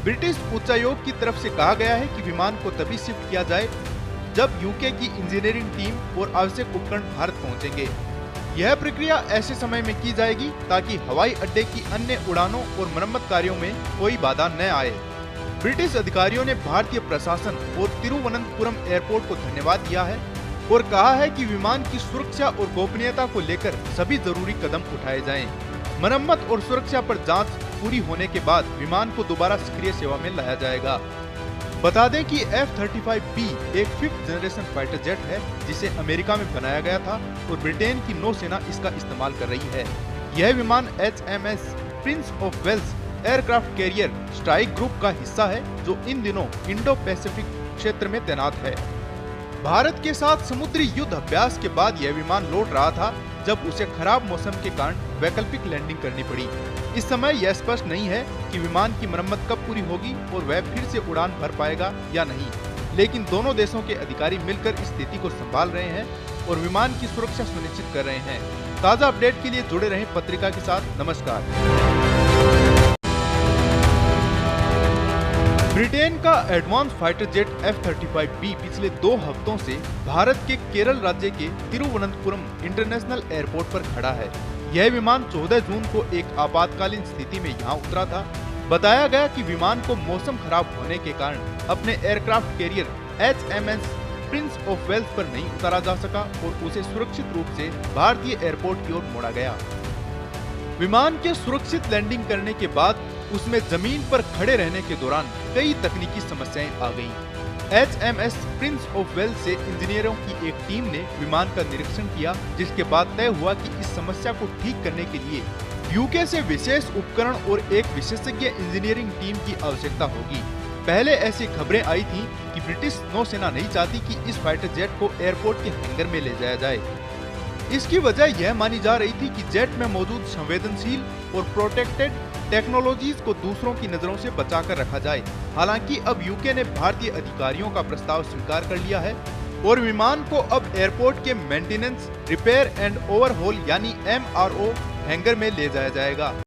British उच्चायोग की तरफ से कहा गया है कि विमान को तभी शिफ्ट किया जाए जब यूके की इंजीनियरिंग टीम और आवश्यक उपकरण भारत पहुंचेंगे। यह प्रक्रिया ऐसे समय में की जाएगी ताकि हवाई अड्डे की अन्य उड़ानों और मरम्मत कार्यों में कोई बाधा न आए। ब्रिटिश अधिकारियों ने भारतीय प्रशासन और तिरुवनंतपुरम एयरपोर्ट को धन्यवाद दिया है और कहा है कि विमान की सुरक्षा और गोपनीयता को लेकर सभी जरूरी कदम उठाए जाएं। मरम्मत और सुरक्षा पर जांच पूरी होने के बाद विमान को दोबारा सक्रिय सेवा में लाया जाएगा। बता दें कि F-35B एक 5th जनरेशन फाइटर जेट है जिसे अमेरिका में बनाया गया था और ब्रिटेन की नौसेना इसका इस्तेमाल कर रही है। यह विमान HMS Prince of Wales aircraft carrier strike group का हिस्सा है जो इन दिनों इंडो पैसिफिक क्षेत्र में तैनात है। भारत के साथ समुद्री युद्ध अभ्यास के बाद यह विमान लौट रहा था जब उसे खराब मौसम के कारण वैकल्पिक लैंडिंग करनी पड़ी। इस समय यह स्पष्ट नहीं है कि विमान की मरम्मत कब पूरी होगी और वह फिर से उड़ान भर पाएगा या नहीं, लेकिन दोनों देशों के अधिकारी मिलकर इस स्थिति को संभाल रहे हैं और विमान की सुरक्षा सुनिश्चित कर रहे हैं। ताज़ा अपडेट के लिए जुड़े रहें पत्रिका के साथ। नमस्कार। ब्रिटेन का एडवांस फाइटर जेट F-35B पिछले 2 हफ्तों से भारत के केरल राज्य के तिरुवनंतपुरम इंटरनेशनल एयरपोर्ट पर खड़ा है। यह विमान 14 जून को एक आपातकालीन स्थिति में यहाँ उतरा था। बताया गया कि विमान को मौसम खराब होने के कारण अपने aircraft carrier HMS Prince of Wales पर नहीं उतारा जा सका और उसे सुरक्षित रूप से भारतीय एयरपोर्ट की ओर मोड़ा गया। विमान के सुरक्षित लैंडिंग करने के बाद उसमें जमीन पर खड़े रहने के दौरान कई तकनीकी समस्याएं आ गईं। HMS प्रिंस ऑफ वेल्स से इंजीनियरों की एक टीम ने विमान का निरीक्षण किया, जिसके बाद तय हुआ कि इस समस्या को ठीक करने के लिए यूके से विशेष उपकरण और एक विशेषज्ञ इंजीनियरिंग टीम की आवश्यकता होगी। पहले ऐसी खबरें आई थी कि ब्रिटिश नौसेना नहीं चाहती कि इस फाइटर जेट को एयरपोर्ट के हैंगर में ले जाया जाए। इसकी वजह यह मानी जा रही थी कि जेट में मौजूद संवेदनशील और प्रोटेक्टेड टेक्नोलॉजीज को दूसरों की नजरों से बचाकर रखा जाए। हालांकि अब यूके ने भारतीय अधिकारियों का प्रस्ताव स्वीकार कर लिया है और विमान को अब एयरपोर्ट के मेंटेनेंस, रिपेयर एंड ओवरहॉल यानी MRO हैंगर में ले जाया जाएगा।